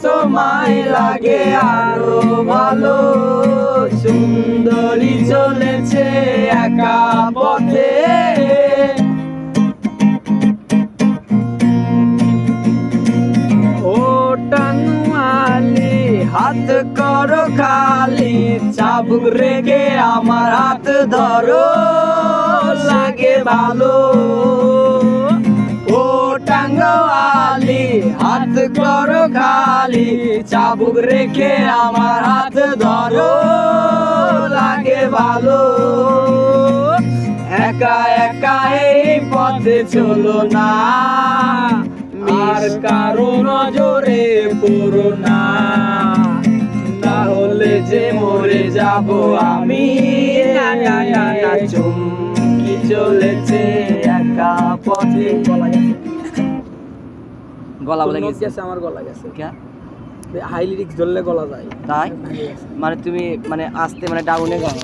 তোমায় লাগে আরো ভালো। সুন্দরী চলেছে একা পথে, ও টানুয়ালি হাত করো খালি, চাবুক রেখে আমার হাত ধরো লাগে ভালো। ও টাঙ্গওয়ালি হাত করো খালি, চাবুক রেখে আমার হাত ধরো লাগে ভালো। একা একা এই পথে চলো না, আর কারো নজরে পড়ো না, তাহলে যে মরে যাব আমি। চুমকি চলেছে একা পথে। গলা বলে গেছে, আমার গলা গেছে। হাই লিরিক্স ধরলে গলা যায়, তাই মানে তুমি মানে আস্তে মানে ডাউনে গাও।